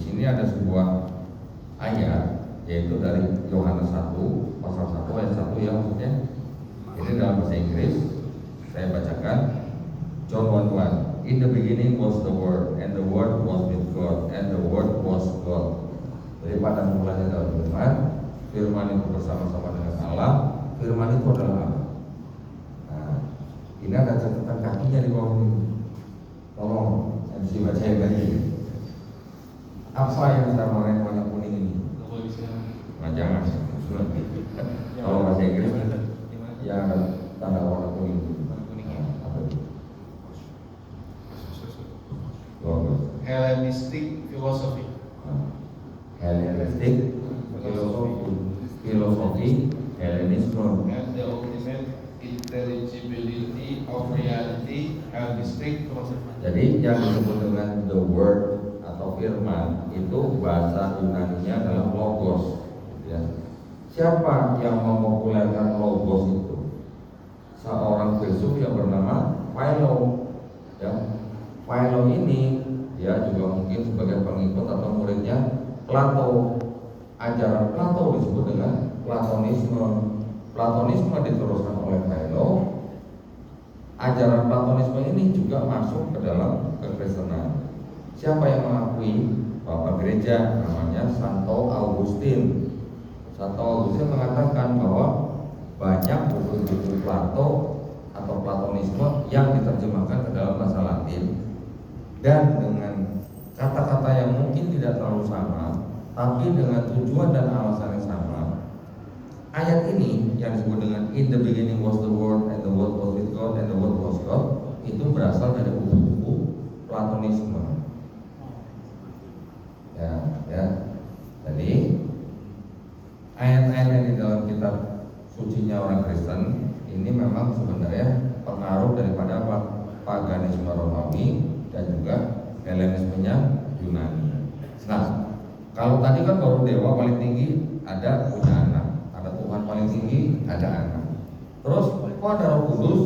sini ada sebuah ayat, yaitu dari Yohanes 1 pasal 1 ayat 1 ya, maksudnya ini dalam bahasa Inggris. Saya bacakan. John 1:1. In the beginning was the Word, and the Word was with God, and the Word was God. Jadi pada mulanya adalah Firman, Firman itu bersama-sama dengan Allah, Firman itu adalah Allah. Nah, ini ada catatan kakinya di bawah ini. Tolong MC bacain lagi. Apa yang sama orang warna kuning ini? Nah, jangan. Kalau bahasa Inggris ya ada tanda warna kuning. Apa itu? Hellenistic philosophy. Hellenistic filosofi Hellenisme. And the ultimate intelligibility of reality, Hellenistic philosophy. Jadi yang disebut dengan the word atau firman itu bahasa Yunani-nya adalah logos. Ya. Siapa yang mempopulerkan logos itu? Seorang filsuf yang bernama Philo. Ya. Philo ini dia juga mungkin sebagai pengikut atau muridnya Plato. Ajaran Plato disebut dengan Platonisme. Platonisme diteruskan oleh Philo. Ajaran Platonisme ini juga masuk ke dalam kekristenan. Siapa yang mengakui? Bapak gereja namanya Santo Augustin. Santo Augustin mengatakan bahwa banyak buku-buku Plato atau Platonisme yang diterjemahkan ke dalam bahasa Latin dan dengan kata-kata yang mungkin tidak terlalu sama, tapi dengan tujuan dan alasan yang sama. Ayat ini yang disebut dengan In the beginning was the Word, and the Word was with God, and the Word was God, itu berasal dari buku-buku Platonisme. Ya. Jadi ayat-ayat yang di dalam kitab sucinya orang Kristen ini memang sebenarnya pengaruh daripada paganisme Romawi dan juga Hellenismenya Yunani. Nah, kalau tadi kan baru dewa paling tinggi ada punya anak, ada Tuhan paling tinggi ada anak. Terus kok ada Roh Kudus?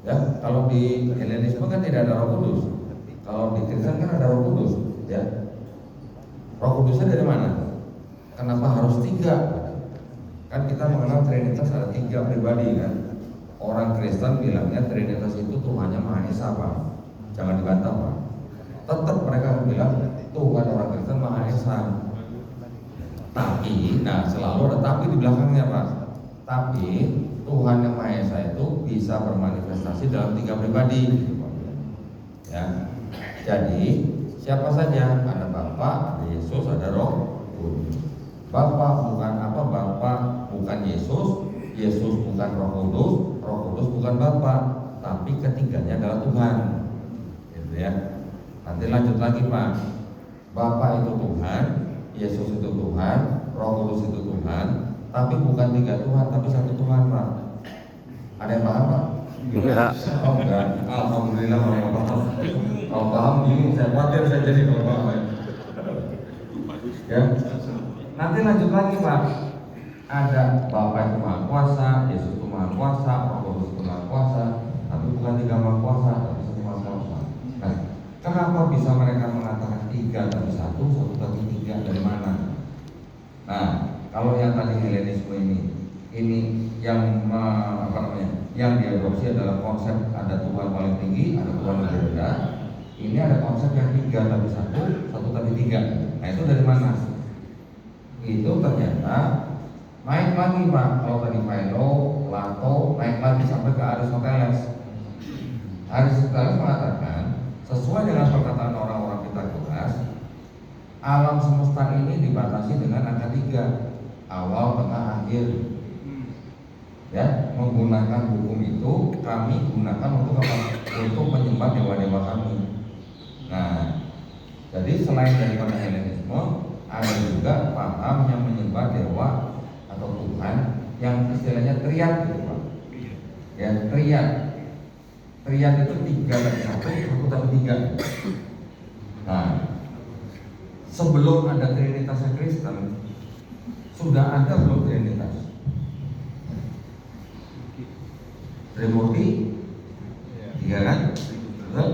Ya, kalau di Hellenisme kan tidak ada Roh Kudus. Kalau di Kristen kan ada Roh Kudus, ya. Roh Kudusnya dari mana? Kenapa harus 3? Kan kita mengenal Trinitas ada 3 pribadi kan. Orang Kristen bilangnya Trinitas itu Tuhannya Maha Esa, Pak. Jangan dibantah, Pak. Tetap mereka bilang Tuhan orang Kristen Maha Esa. Tapi, nah selalu ada tapi di belakangnya, Pak. Tapi Tuhan yang Maha Esa itu bisa bermanifestasi dalam 3 pribadi. Ya. Jadi siapa saja? Ada Bapa, ada Yesus, ada Roh Kudus. Bapa bukan apa? Bapa bukan Yesus, Yesus bukan Roh Kudus, Roh Kudus bukan Bapa, tapi ketiganya adalah Tuhan. Gitu ya. Nanti lanjut lagi, Pak. Bapa itu Tuhan, Yesus itu Tuhan, Roh Kudus itu Tuhan, tapi bukan 3 Tuhan, tapi 1 Tuhan, Pak. Ada yang paham, Pak? Enggak. Oh enggak. Alhamdulillah kalau paham. Kalau paham bingung, saya khawatir saya jadi kalau paham. Ya. Nanti lanjut lagi, Pak. Ada Bapa itu Maha Kuasa, Yesus itu Maha Kuasa, Roh Kudus itu Maha Kuasa, tapi bukan 3 Maha Kuasa, tapi 1 Maha Kuasa. Nah, kenapa bisa mereka mengatakan 3 tapi 1 tapi 3 dari mana? Nah, kalau yang tadi Hellenisme ini yang yang diadopsi adalah konsep ada Tuhan paling tinggi, ada Tuhan yang rendah. Ini ada konsep yang 3 tapi 1 tapi 3. Nah, itu dari mana? Itu ternyata naik lagi, Pak. Kalau tadi Philo, Plato, naik lagi sampai ke Aristoteles. Aristoteles mengatakan sesuai dengan perkataan orang-orang Pitagoras, alam semesta ini dibatasi dengan angka 3, awal, tengah, akhir. Ya, menggunakan hukum itu kami gunakan untuk apa? Untuk menyembah dewa-dewa kami. Nah, jadi selain daripada Hellenisme, ada juga paham yang menyembah dewa atau Tuhan yang istilahnya triad gitu, Pak. Ya, triad. Triad itu 3 tapi 1 tapi 3. Nah, sebelum ada Trinitas Kristen, sudah ada belum Trinitas? Trimurti 3 kan? Betul?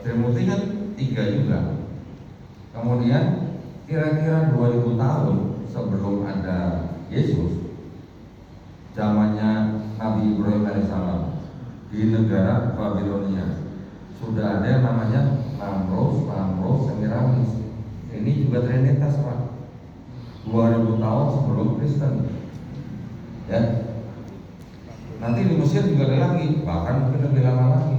Trimurti kan 3 juga. Kemudian kira-kira 2000 tahun sebelum ada Yesus, zamannya Nabi Ibrahim alaihissalam, di negara Babilonia sudah ada yang namanya Lamros Semiramis. Ini juga Trinitas, Pak. 2000 tahun sebelum Kristen. Ya. Nanti di Mesir juga ada lagi, bahkan mungkin lebih lama lagi.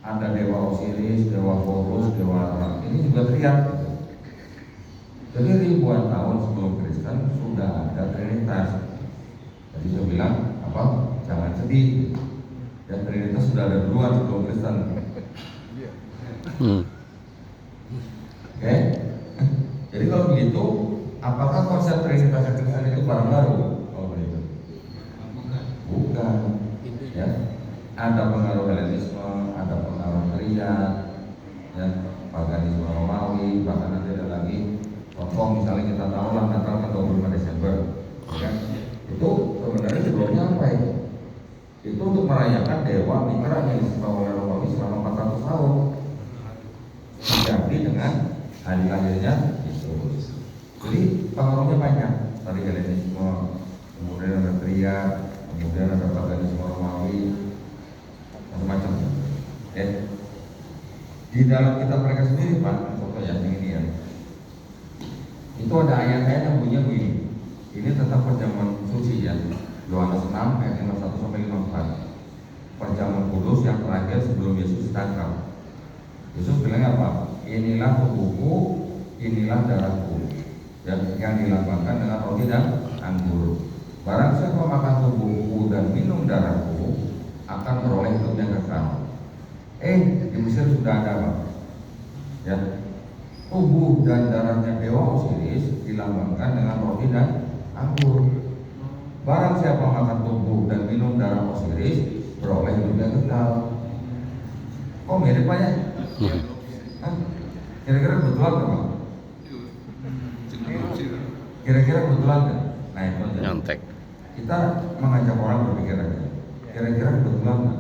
Ada dewa Osiris, dewa Horus, dewa Ra. Ini juga teriak. Jadi ribuan tahun sebelum Kristen sudah ada Trinitas. Jadi saya bilang apa? Jangan sedih. Dan Trinitas sudah ada duluan sebelum Kristen. Oke? Jadi kalau begitu, apakah konsep Trinitas Kristen itu barang baru? Oh begitu. Bukan. Ya. Ada pengaruh Helenisme, ada pengaruh Kriat, ya, paganisme Romawi, bahkan nanti ada lagi contoh misalnya kita tahu lah Natal kan 25 Desember, ya. Itu sebenarnya sebelumnya apa itu? Itu untuk merayakan dewa Mitra yang disembah oleh Romawi selama 400 tahun, diganti dengan hari lahirnya Yesus. Jadi pengaruhnya banyak. Tadi Helenisme, kemudian ada Kriat, kemudian ada paganisme Romawi, macam-macam. Ya. Di dalam kitab mereka sendiri, Pak, contoh yang ini ya. Itu ada ayat-ayat yang bunyinya begini. Ini tentang perjamuan suci ya. Yohanes 6 ayat 51 sampai 54. Perjamuan kudus yang terakhir sebelum Yesus ditangkap. Yesus bilang apa? Inilah tubuhku, inilah darahku, yang dilambangkan dengan roti dan anggur. Barang siapa makan tubuhku dan minum darahku akan beroleh hidup yang kekal. Di Mesir sudah ada, Pak. Ya. Tubuh dan darahnya dewa Osiris dilambangkan dengan roti dan anggur. Barang siapa makan tubuh dan minum darah Osiris beroleh hidup yang kekal. Oh mirip Pak ya? Kira-kira kebetulan nggak, Pak? Kira-kira kebetulan nggak? Nah itu aja. Nyontek. Kita mengajak orang berpikir aja. Kira-kira kebetulan nggak?